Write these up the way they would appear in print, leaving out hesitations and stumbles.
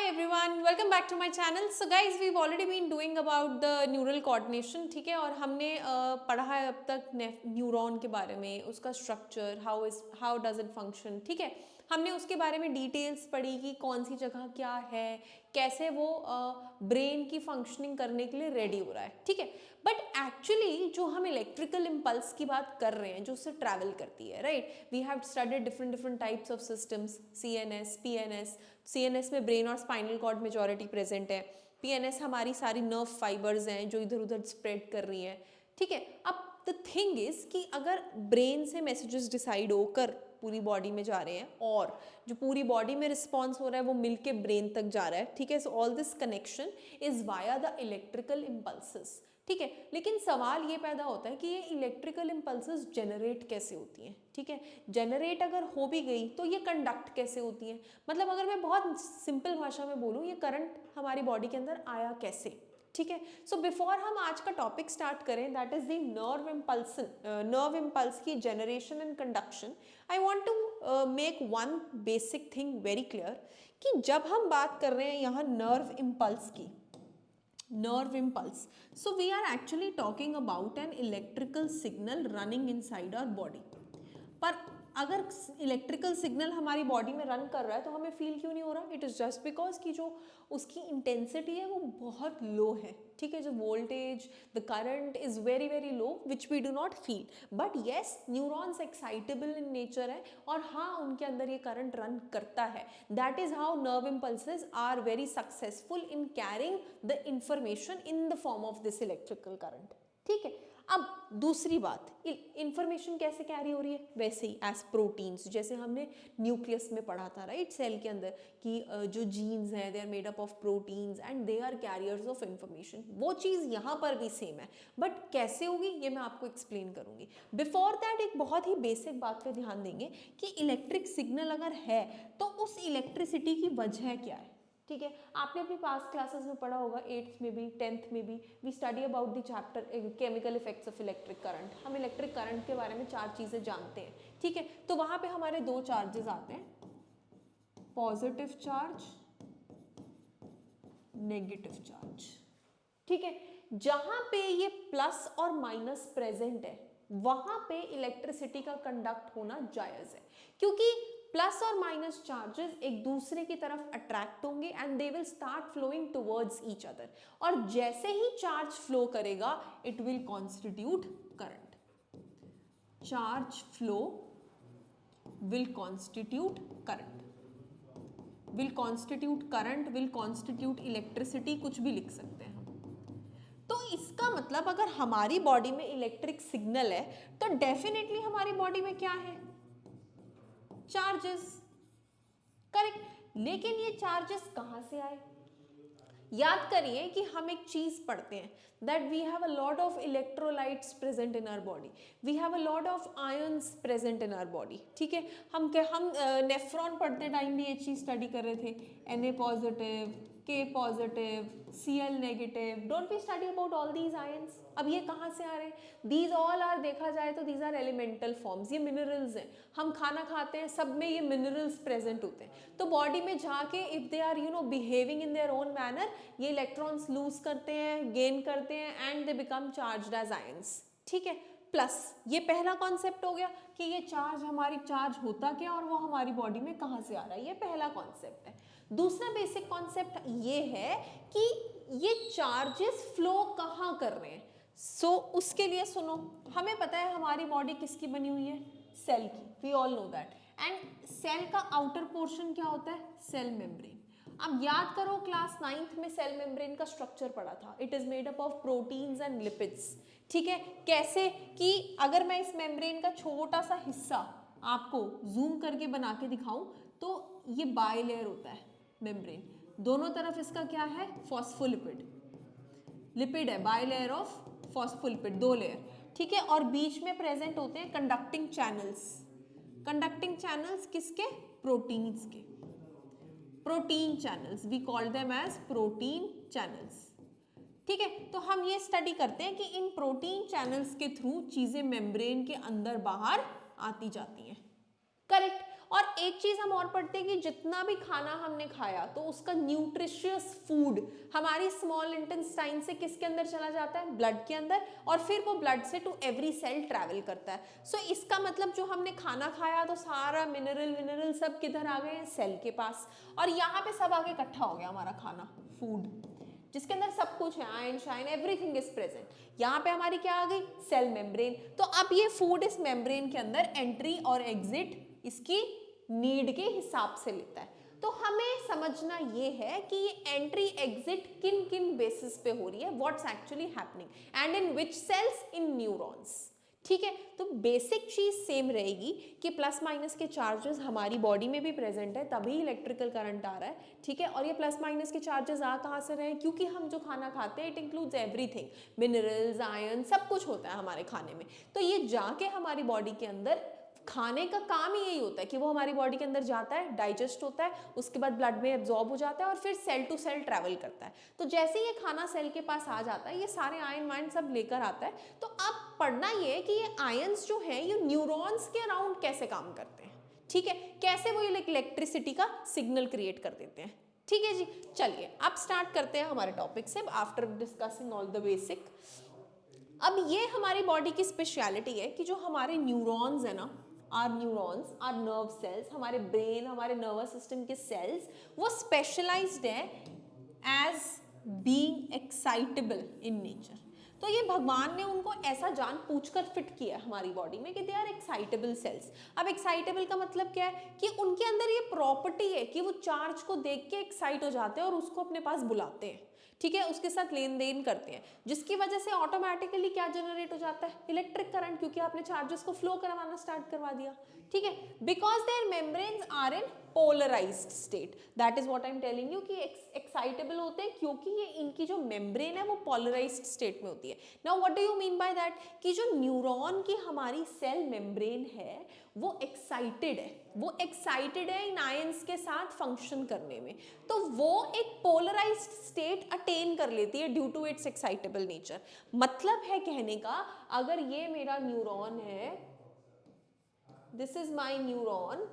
everyone, welcome back to my channel. So guys, we've already been doing about the neural coordination, ठीक है, और हमने पढ़ा है अब तक न्यूरॉन के बारे में, उसका structure, how does it function, ठीक है. हमने उसके बारे में डिटेल्स पढ़ी कि कौन सी जगह क्या है, कैसे वो ब्रेन की फंक्शनिंग करने के लिए रेडी हो रहा है, ठीक है. बट एक्चुअली जो हम इलेक्ट्रिकल इम्पल्स की बात कर रहे हैं, जो उससे ट्रैवल करती है, right, we have studied different types of systems, CNS, PNS. CNS में ब्रेन और स्पाइनल कॉर्ड मेजॉरिटी प्रेजेंट है. PNS हमारी सारी नर्व फाइबर्स हैं जो इधर उधर स्प्रेड कर रही हैं, ठीक है. अब द थिंग इज कि अगर ब्रेन से मैसेजेस डिसाइड होकर पूरी बॉडी में जा रहे हैं और जो पूरी बॉडी में रिस्पॉन्स हो रहा है वो मिलके ब्रेन तक जा रहा है, ठीक है. So all this connection is via the electrical impulses, ठीक है. लेकिन सवाल ये पैदा होता है कि ये इलेक्ट्रिकल इम्पल्सेस जनरेट कैसे होती हैं, ठीक है. जनरेट अगर हो भी गई तो ये कंडक्ट कैसे होती हैं. मतलब अगर मैं बहुत सिंपल भाषा में बोलूँ, ये करंट हमारी बॉडी के अंदर आया कैसे, ठीक है. सो बिफोर हम आज का टॉपिक स्टार्ट करें, that is the nerve impulse की generation and conduction, I want to make one basic thing very clear कि जब हम बात कर रहे हैं यहाँ नर्व इम्पल्स की, nerve impulse, so we are actually talking about an electrical signal running inside our body. पर अगर इलेक्ट्रिकल सिग्नल हमारी बॉडी में रन कर रहा है तो हमें फील क्यों नहीं हो रहा. इट इज़ जस्ट बिकॉज कि जो उसकी इंटेंसिटी है वो बहुत लो है, ठीक है. जो voltage, the current is very very low which we do not feel. But yes, neurons excitable in nature है और हाँ, उनके अंदर ये करंट रन करता है. That is how nerve impulses are very successful in carrying the information in the form of this electrical current, ठीक है. अब दूसरी बात, इंफॉर्मेशन कैसे कैरी हो रही है, वैसे ही एज प्रोटीन्स, जैसे हमने न्यूक्लियस में पढ़ा था, राइट, सेल के अंदर कि जो जीन्स हैं they are made up of proteins and they are carriers of information. वो चीज़ यहाँ पर भी सेम है, बट कैसे होगी ये मैं आपको एक्सप्लेन करूँगी. बिफोर दैट एक बहुत ही बेसिक बात पे ध्यान देंगे कि इलेक्ट्रिक सिग्नल अगर है तो उस इलेक्ट्रिसिटी की वजह क्या है, ठीक है. आपने अपनी पास्ट क्लासेस में पढ़ा होगा, 8th में भी 10th में भी, we study about the chapter chemical effects of electric current. हम इलेक्ट्रिक करंट के बारे में 4 चीज़ें जानते हैं, ठीक है. तो वहाँ पे हमारे 2 चार्जेस आते हैं, पॉजिटिव चार्ज, नेगेटिव चार्ज, ठीक है. जहाँ पे ये प्लस और माइनस प्रेजेंट है वहाँ पे इलेक्ट्रिसिटी का कंडक्ट होना जायज़ है, क्योंकि प्लस और माइनस चार्जेस एक दूसरे की तरफ अट्रैक्ट होंगे and they will start flowing towards each other. और जैसे ही चार्ज फ्लो करेगा it will constitute current. Charge flow will constitute current, will constitute current, will constitute electricity, कुछ भी लिख सकते हैं हम. तो इसका मतलब अगर हमारी बॉडी में इलेक्ट्रिक सिग्नल है तो डेफिनेटली हमारी बॉडी में क्या है, चार्जेस, करेक्ट. लेकिन ये चार्जेस कहाँ से आए. याद करिए कि हम एक चीज पढ़ते हैं, that we have a lot of electrolytes present in our body, we have a lot of ions present in our body, ठीक है. हम नेफ्रॉन पढ़ते टाइम भी ये चीज स्टडी कर रहे थे, Na positive, K positive, Cl negative. Don't we study about all these ions. अब ये कहाँ से आ रहे हैं, दीज ऑल आर, देखा जाए तो दीज आर एलिमेंटल फॉर्म्स, ये मिनरल्स हैं. हम खाना खाते हैं, सब में ये मिनरल्स प्रेजेंट होते हैं. तो बॉडी में जाके if they are behaving in their own manner, ये इलेक्ट्रॉन्स लूज करते हैं, गेन करते हैं and they become charged as ions, ठीक है. प्लस ये पहला कॉन्सेप्ट हो गया कि ये चार्ज होता क्या और वो हमारी बॉडी में कहाँ से आ रहा है, ये पहला कॉन्सेप्ट है. दूसरा बेसिक कॉन्सेप्ट ये है कि ये चार्जेस फ्लो कहाँ कर रहे हैं. सो उसके लिए सुनो, हमें पता है हमारी बॉडी किसकी बनी हुई है, सेल की, we all know that. And cell का आउटर पोर्शन क्या होता है, सेल मेम्ब्रेन. अब याद करो क्लास 9th में सेल मेम्ब्रेन का स्ट्रक्चर पढ़ा था. It is made up of proteins and lipids, ठीक है. कैसे कि अगर मैं इस मेम्ब्रेन का छोटा सा हिस्सा आपको जूम करके बना के दिखाऊं तो ये बाइलेयर होता है मेम्ब्रेन, दोनों तरफ इसका क्या है, फॉस्फोलिपिड, लिपिड है, बाइलेयर ऑफ फॉस्फोलिपिड, 2 लेयर, ठीक है. और बीच में प्रेजेंट होते हैं कंडक्टिंग चैनल्स. कंडक्टिंग चैनल्स किसके, प्रोटीन्स के, protein channels, we call them as protein channels, ठीक है. तो हम ये स्टडी करते हैं कि इन प्रोटीन चैनल्स के थ्रू चीजें मेम्ब्रेन के अंदर बाहर आती जाती हैं, करेक्ट. और एक चीज हम और पढ़ते हैं कि जितना भी खाना हमने खाया तो उसका न्यूट्रिशियस फूड हमारी स्मॉल इंटेस्टाइन से किसके अंदर चला जाता है, ब्लड के अंदर, और फिर वो ब्लड से टू एवरी सेल ट्रैवल करता है। सो इसका मतलब जो हमने खाना खाया तो सारा मिनरल सब किधर आ गए हैं, सेल के पास, और यहाँ पे सब आगे इकट्ठा हो गया हमारा खाना, फूड, जिसके अंदर सब कुछ है, iron shine everything is present. यहाँ पे हमारी क्या आ गई, सेल मेम्ब्रेन। तो अब ये फूड इस मेम्ब्रेन के अंदर एंट्री और एग्जिट इसकी नीड के हिसाब से लेता है। तो हमें समझना ये है कि ये एंट्री एग्जिट किन किन बेसिस पे हो रही है, what's actually happening and in which cells, in neurons. ठीक है, तो बेसिक चीज सेम रहेगी कि प्लस माइनस के चार्जेस हमारी बॉडी में भी प्रेजेंट है, तभी इलेक्ट्रिकल करंट आ रहा है। ठीक है, और ये प्लस माइनस के चार्जेस आ कहाँ से रहे हैं, क्योंकि हम जो खाना खाते हैं it includes everything, minerals, iron, सब कुछ होता है हमारे खाने में। तो ये जाके हमारी बॉडी के अंदर, खाने का काम ही यही होता है कि वो हमारी बॉडी के अंदर जाता है, डाइजेस्ट होता है, उसके बाद ब्लड में एब्जॉर्ब हो जाता है और फिर सेल टू सेल ट्रैवल करता है। तो जैसे ये खाना सेल के पास आ जाता है, ये सारे आयन वायन सब लेकर आता है। तो अब पढ़ना ये है कि ये आयंस जो है ये न्यूरॉन्स के अराउंड कैसे काम करते हैं। ठीक है, कैसे वो इलेक्ट्रिसिटी का सिग्नल क्रिएट कर देते हैं। ठीक है जी, चलिए अब स्टार्ट करते हैं हमारे टॉपिक से, after discussing all the basic. अब ये हमारी बॉडी की स्पेशलिटी है कि जो हमारे न्यूरॉन्स है ना, our neurons, our nerve cells, हमारे ब्रेन, हमारे नर्वस सिस्टम के सेल्स, वो स्पेशलाइज्ड है as being excitable in nature. तो ये भगवान ने उनको ऐसा जान पूछकर फिट किया है हमारी बॉडी में कि दे आर एक्साइटेबल सेल्स। अब एक्साइटेबल का मतलब क्या है कि उनके अंदर ये प्रॉपर्टी है कि वो चार्ज को देख के एक्साइट हो जाते हैं और उसको अपने पास बुलाते हैं। ठीक है, उसके साथ लेन देन करते हैं, जिसकी वजह से ऑटोमेटिकली क्या जनरेट हो जाता है, इलेक्ट्रिक करंट, क्योंकि आपने चार्जेस को फ्लो करवाना स्टार्ट करवा दिया। ठीक है, because their membranes are in polarised state, that is what I am telling you कि एक्साइटेबल होते हैं क्योंकि ये इनकी जो मेम्ब्रेन है वो पोलराइज्ड स्टेट में होती है। Now what do you mean by that कि जो न्यूरॉन की हमारी सेल मेम्ब्रेन है वो एक्साइटेड है, वो एक्साइटेड है इन आयंस के साथ फंक्शन करने में, तो वो एक पोलराइज्ड स्टेट अटेन कर लेती है due to its excitable nature. मतलब है कहने का, अगर ये मेरा न्यूरॉन है, दिस इज माय न्यूरॉन,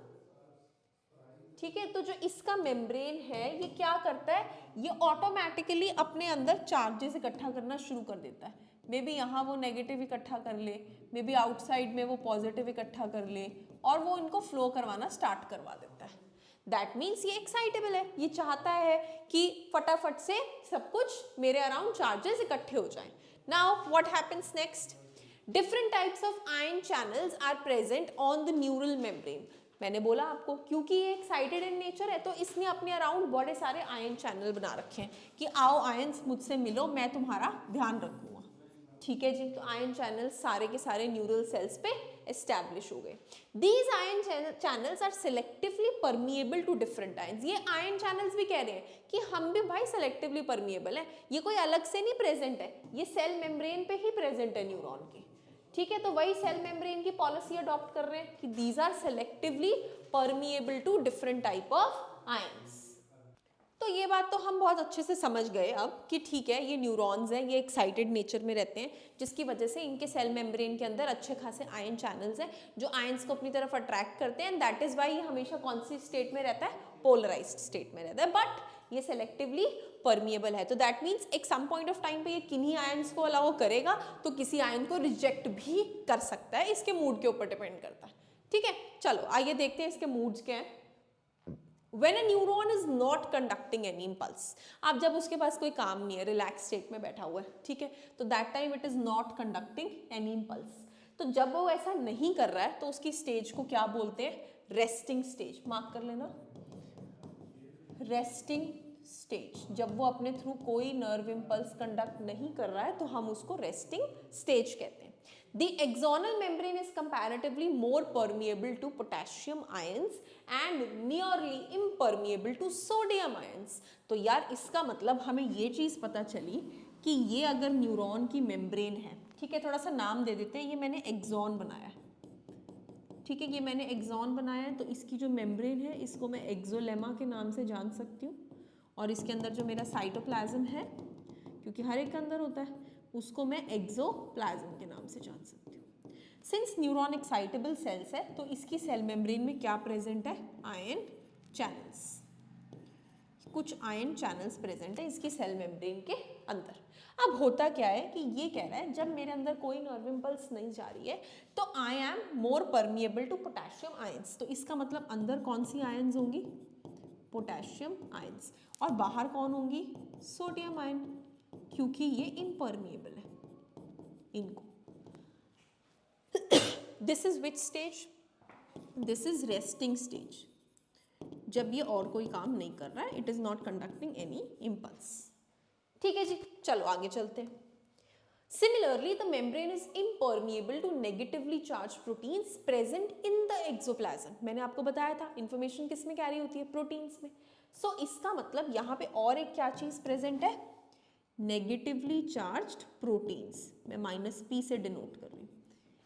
ठीक है, तो जो इसका मेम्ब्रेन है ये क्या करता है, ये ऑटोमेटिकली अपने अंदर चार्जेस इकट्ठा करना शुरू कर देता है। मे बी यहाँ वो नेगेटिव इकट्ठा कर ले, मे बी आउटसाइड में वो पॉजिटिव इकट्ठा कर ले, और वो इनको फ्लो करवाना स्टार्ट करवा देता है। दैट मीन्स ये एक्साइटेबल है, ये चाहता है कि फटाफट से सब कुछ मेरे अराउंड चार्जेस इकट्ठे हो जाएं। Now what happens next, different types of ion channels are present on the neural membrane. मैंने बोला आपको क्योंकि ये एक्साइटेड इन नेचर है तो इसने अपने अराउंड बड़े सारे आयन चैनल बना रखे हैं कि आओ आयंस मुझसे मिलो, मैं तुम्हारा ध्यान रखूंगा। ठीक है जी, तो आयन चैनल सारे के सारे न्यूरल सेल्स पे एस्टैब्लिश हो गए। These ion channels are selectively permeable to different ions. ये आयन चैनल्स भी कह रहे हैं कि हम भी भाई सेलेक्टिवली परमिएबल है, ये कोई अलग से नहीं प्रेजेंट है, ये सेल मेम्ब्रेन पे ही प्रेजेंट है न्यूरॉन की। ठीक है, तो वही सेल मेम्ब्रेन की पॉलिसी अडॉप्ट कर रहे हैं कि these are selectively permeable to different type of ions. तो ये बात तो हम बहुत अच्छे से समझ गए अब कि ठीक है, ये न्यूरॉन्स हैं, ये एक्साइटेड नेचर में रहते हैं, जिसकी वजह से इनके सेल मेम्ब्रेन के अंदर अच्छे खासे आयन चैनल्स हैं जो आयंस को अपनी तरफ अट्रैक्ट करते हैं, एंड दैट इज वाई ये हमेशा कौन सी स्टेट में रहता है, पोलराइज्ड स्टेट में रहता है, बट ये सेलेक्टिवली परमिएबल है। तो दैट मीन्स एक सम पॉइंट ऑफ टाइम पे ये किन्हीं आयंस को अलाउ करेगा तो किसी आयन को रिजेक्ट भी कर सकता है, इसके मूड के ऊपर डिपेंड करता है। ठीक है, चलो आइए देखते हैं इसके मूड्स क्या हैं। When a neuron is not conducting any impulse, अब जब उसके पास कोई काम नहीं है, रिलैक्स स्टेट में बैठा हुआ है, ठीक है, तो that time it is not conducting any impulse. तो जब वो ऐसा नहीं कर रहा है तो उसकी स्टेज को क्या बोलते हैं, रेस्टिंग स्टेज। मार्क कर लेना, रेस्टिंग स्टेज। जब वो अपने थ्रू कोई नर्व इम्पल्स कंडक्ट नहीं कर रहा है तो हम उसको रेस्टिंग स्टेज कहते हैं। The axonal membrane is comparatively more permeable to potassium ions and nearly impermeable to sodium ions। तो यार इसका मतलब हमें ये चीज़ पता चली कि ये अगर न्यूरॉन की मेम्ब्रेन है, ठीक है, थोड़ा सा नाम दे देते हैं, ये मैंने एक्सॉन बनाया है, ठीक है, ये मैंने एक्सॉन बनाया है, तो इसकी जो मेम्ब्रेन है इसको मैं एक्सोलेमा के नाम से जान सकती हूँ, और इसके अंदर जो मेरा साइटोप्लाज्म है, क्योंकि हर एक के अंदर होता है, उसको मैं एक्सोप्लाज्म के नाम से जान सकती हूँ। सिंस न्यूरॉन एक्साइटेबल सेल्स है तो इसकी सेल मेम्ब्रेन में क्या प्रेजेंट है, आयन चैनल्स, कुछ आयन चैनल्स प्रेजेंट है इसकी सेल मेम्ब्रेन के अंदर। अब होता क्या है कि ये कह रहा है जब मेरे अंदर कोई नर्व इम्पल्स नहीं जा रही है तो I am more permeable to potassium ions, तो इसका मतलब अंदर कौन सी आयंस होंगी, पोटेशियम आयंस, और बाहर कौन होंगी, सोडियम आयन, क्योंकि ये इम्परमिएबल है इनको। This is which stage, this is resting stage, जब ये और कोई काम नहीं कर रहा है, it is not conducting any impulse. ठीक है जी, चलो आगे चलते हैं। Similarly the membrane is impermeable to negatively charge proteins present in the exoplasm. मैंने आपको बताया था इंफॉर्मेशन किस में कैरी होती है, प्रोटीन्स में। सो इसका मतलब यहाँ पे और एक क्या चीज प्रेजेंट है, नेगेटिवली चार्ज्ड प्रोटीन्स, मैं -P से डिनोट कर रही हूँ।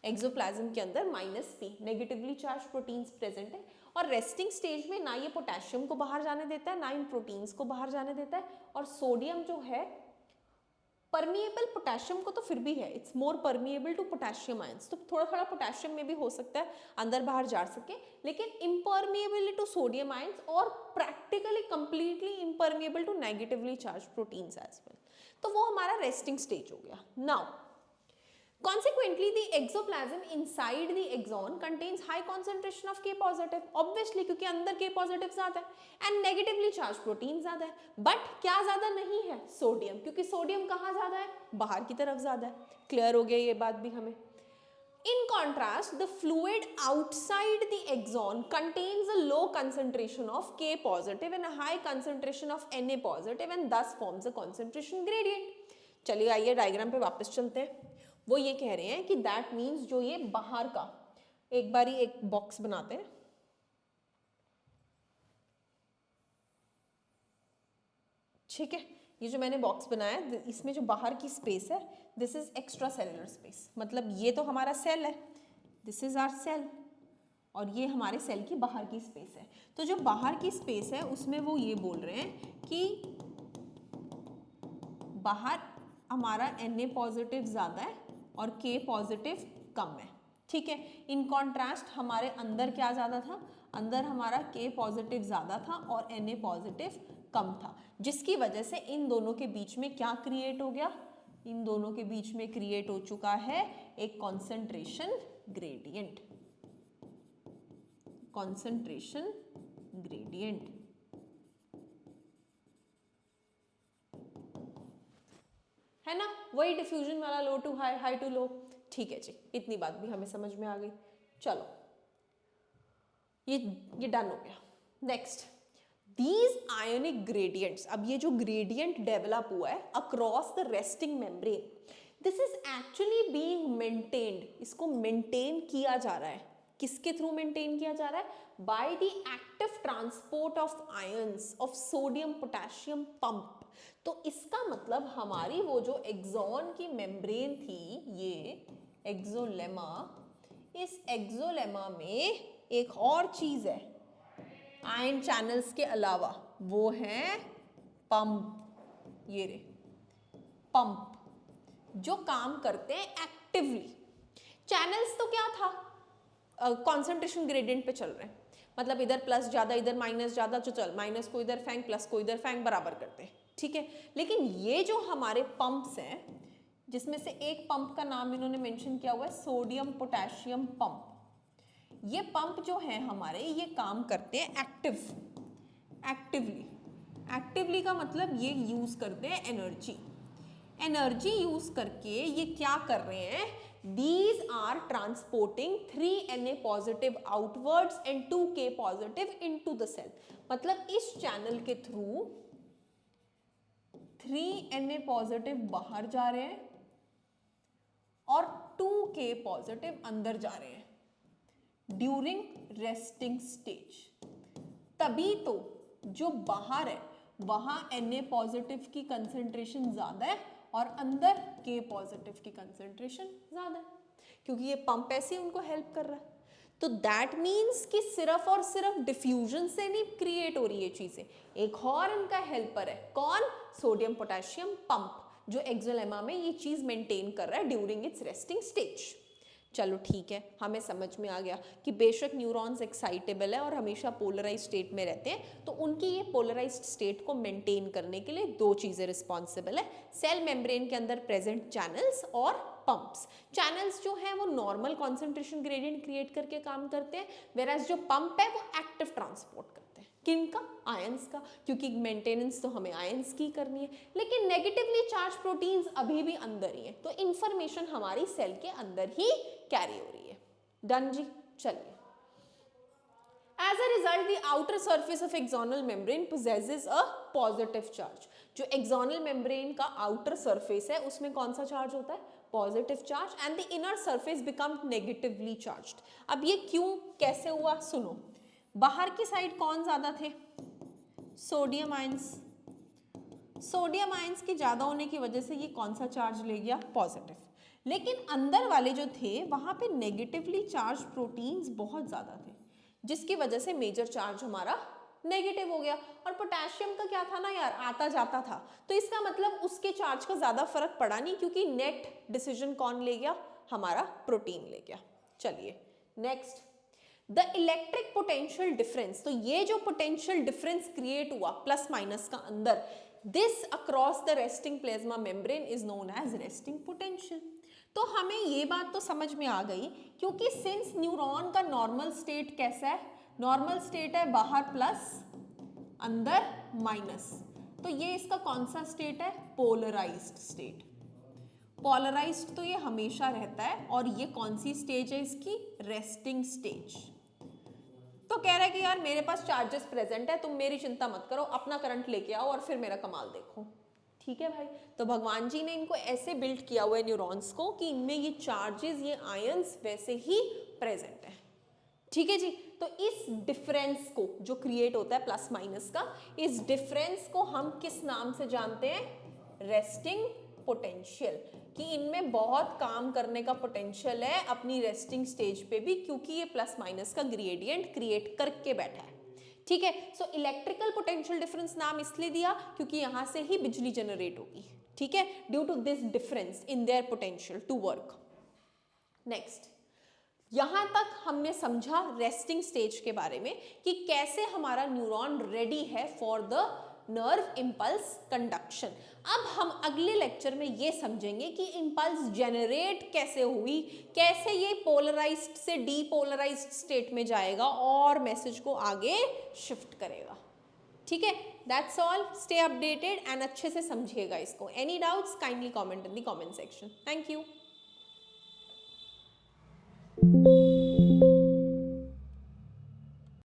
एक्सोप्लाज्म के अंदर -P negatively charge proteins present है, और रेस्टिंग स्टेज में ना ये पोटेशियम को बाहर जाने देता है, ना इन प्रोटीन्स को बाहर जाने देता है, और सोडियम जो है परमिएबल पोटेशियम को तो फिर भी है, it's more permeable to potassium ions, तो थोड़ा थोड़ा पोटेशियम में भी हो सकता है अंदर बाहर जा सके, लेकिन इम्परमिएबल टू सोडियम आयंस और practically completely impermeable to negatively charge proteins as well. तो वो हमारा रेस्टिंग स्टेज हो गया। Now consequently the exoplasm inside the axon contains high concentration of K positive, obviously क्योंकि अंदर K positive ज्यादा है, and negatively charged protein ज्यादा है, but क्या ज्यादा नहीं है, सोडियम, क्योंकि सोडियम कहाँ ज्यादा है, बाहर की तरफ ज्यादा है। क्लियर हो गया ये बात भी हमें। In contrast, the fluid outside the axon contains a low concentration of K positive and a high concentration of Na positive and thus forms a concentration gradient। चलिए आइए डायग्राम पे वापस चलते हैं। वो ये कह रहे हैं कि दैट मीन्स जो ये बाहर का, एक बारी एक बॉक्स बनाते हैं, ठीक है, ये जो मैंने बॉक्स बनाया है इसमें जो बाहर की स्पेस है this is extra cellular space, मतलब ये तो हमारा सेल है, दिस इज आवर सेल, और ये हमारे सेल की बाहर की स्पेस है। तो जो बाहर की स्पेस है उसमें वो ये बोल रहे हैं कि बाहर हमारा Na पॉजिटिव ज़्यादा है और K पॉजिटिव कम है, ठीक है। इन कॉन्ट्रास्ट हमारे अंदर क्या ज़्यादा था, अंदर हमारा K पॉजिटिव ज़्यादा था और Na पॉजिटिव कम था, जिसकी वजह से इन दोनों के बीच में क्या क्रिएट हो गया, इन दोनों के बीच में क्रिएट हो चुका है एक कॉन्सेंट्रेशन ग्रेडियंट, कॉन्सेंट्रेशन ग्रेडियंट। है ना, वही डिफ्यूजन वाला लो to high, high to low. ठीक है जी, इतनी बात भी हमें समझ में आ गई। चलो ये डन हो गया। नेक्स्ट, दीज आयोनिक ग्रेडियंट्स, अब ये जो ग्रेडियंट डेवलप हुआ है across the resting membrane, this is actually being maintained, इसको मेंटेन किया जा रहा है, किसके थ्रू मेंटेन किया जा रहा है, by the active transport of ions of sodium potassium pump. तो इसका मतलब हमारी वो जो एक्सॉन की मेम्ब्रेन थी, ये एक्सोलेमा, इस एक्सोलेमा में एक और चीज है आयन चैनल्स के अलावा, वो है पंप, ये रे पंप, जो काम करते हैं एक्टिवली। चैनल्स तो क्या था, कॉन्सेंट्रेशन ग्रेडियंट पे चल रहे हैं, मतलब इधर प्लस ज्यादा इधर माइनस ज्यादा, तो चल माइनस को इधर फेंक प्लस को इधर फेंक, बराबर करते हैं, ठीक है। लेकिन ये जो हमारे पंप्स हैं, जिसमें से एक पंप का नाम इन्होंने मेंशन किया हुआ है सोडियम पोटेशियम पंप, ये पंप जो है हमारे, ये काम करते हैं एक्टिवली का मतलब ये यूज करते हैं एनर्जी यूज करके ये क्या कर रहे हैं, these are transporting 3 Na positive outwards and 2 K positive into the cell। मतलब इस चैनल के थ्रू 3 Na पॉजिटिव बाहर जा रहे हैं और 2 K पॉजिटिव अंदर जा रहे हैं ड्यूरिंग रेस्टिंग स्टेज। तभी तो जो बाहर है वहां Na पॉजिटिव की कंसेंट्रेशन ज्यादा है और अंदर K पॉजिटिव की कंसेंट्रेशन ज्यादा है, क्योंकि ये पंप ऐसे उनको हेल्प कर रहा है। तो दैट मीन्स कि सिर्फ और सिर्फ डिफ्यूजन से नहीं क्रिएट हो रही है चीजें, एक और इनका हेल्पर है, कौन, सोडियम पोटेशियम पंप, जो एक्सोलेमा में ये चीज मेंटेन कर रहा है ड्यूरिंग इट्स रेस्टिंग स्टेज। चलो ठीक है, हमें समझ में आ गया कि बेशक न्यूरॉन्स एक्साइटेबल है और हमेशा पोलराइज स्टेट में रहते हैं, तो उनकी ये पोलराइज्ड स्टेट को मेंटेन करने के लिए दो चीज़ें रिस्पॉन्सिबल है, सेल मेम्ब्रेन के अंदर प्रेजेंट चैनल्स और पंप्स। चैनल्स जो हैं वो नॉर्मल कॉन्सेंट्रेशन ग्रेडियंट क्रिएट करके काम करते हैं, वेराज जो पंप है वो एक्टिव ट्रांसपोर्ट करते हैं। किनका? आयंस का, क्योंकि मेंटेनेंस तो हमें आयंस की करनी है। लेकिन नेगेटिवली चार्ज प्रोटीन्स अभी भी अंदर ही है, तो इंफॉर्मेशन हमारी सेल के अंदर ही कैरी हो रही है। डन जी, चलिए। As a result, the outer surface of axonal membrane possesses a positive charge. जो axonal membrane का outer surface है उसमें कौन सा चार्ज होता है? Positive charge, and the inner surface become negatively charged. अब ये क्यों, कैसे हुआ, सुनो। बाहर की साइड कौन ज्यादा थे? Sodium ions. सोडियम आयंस के ज्यादा होने की वजह से ये कौन सा चार्ज ले गया? पॉजिटिव। लेकिन अंदर वाले जो थे वहां पे नेगेटिवली चार्ज प्रोटीन्स बहुत ज्यादा थे, जिसकी वजह से मेजर चार्ज हमारा नेगेटिव हो गया। और पोटेशियम का क्या था ना यार, आता जाता था, तो इसका मतलब उसके चार्ज का ज्यादा फर्क पड़ा नहीं, क्योंकि नेट डिसीजन कौन ले गया? हमारा प्रोटीन ले गया। चलिए next, the electric potential difference. तो ये जो पोटेंशियल डिफरेंस क्रिएट हुआ प्लस माइनस का अंदर, this across the resting plasma membrane is known as resting potential. तो हमें ये बात तो समझ में आ गई, क्योंकि सिंस न्यूरॉन का नॉर्मल स्टेट कैसा है? नॉर्मल स्टेट है बाहर प्लस अंदर माइनस, तो ये इसका कौन सा स्टेट है? Polarised state. पोलराइज्ड तो ये हमेशा रहता है, और ये कौन सी स्टेज है इसकी? Resting stage. तो कह रहा है कि यार मेरे पास चार्जेस प्रेजेंट है, तुम मेरी चिंता मत करो, अपना करंट लेके आओ और फिर मेरा कमाल देखो। ठीक है भाई, तो भगवान जी ने इनको ऐसे बिल्ड किया हुआ है न्यूरॉन्स को कि इनमें ये चार्जेस, ये आयंस वैसे ही प्रेजेंट है। ठीक है जी, तो इस डिफरेंस को जो क्रिएट होता है प्लस माइनस का, इस डिफरेंस को हम किस नाम से जानते हैं? Resting potential. कि इनमें बहुत काम करने का पोटेंशियल है अपनी रेस्टिंग स्टेज पे भी, क्योंकि ये प्लस माइनस का ग्रेडियंट क्रिएट करके बैठा है। ठीक है, सो इलेक्ट्रिकल पोटेंशियल डिफरेंस नाम इसलिए दिया क्योंकि यहां से ही बिजली जनरेट होगी। ठीक है, due to this difference in their potential to work. Next, यहां तक हमने समझा रेस्टिंग स्टेज के बारे में कि कैसे हमारा न्यूरॉन रेडी है for the nerve impulse conduction. अब हम अगले लेक्चर में ये समझेंगे कि इंपल्स जनरेट कैसे हुई, कैसे ये पोलराइज्ड से डीपोलराइज्ड स्टेट में जाएगा और मैसेज को आगे शिफ्ट करेगा। ठीक है, that's all, stay updated and अच्छे से समझिएगा इसको। Any doubts kindly comment in the comment section. Thank you.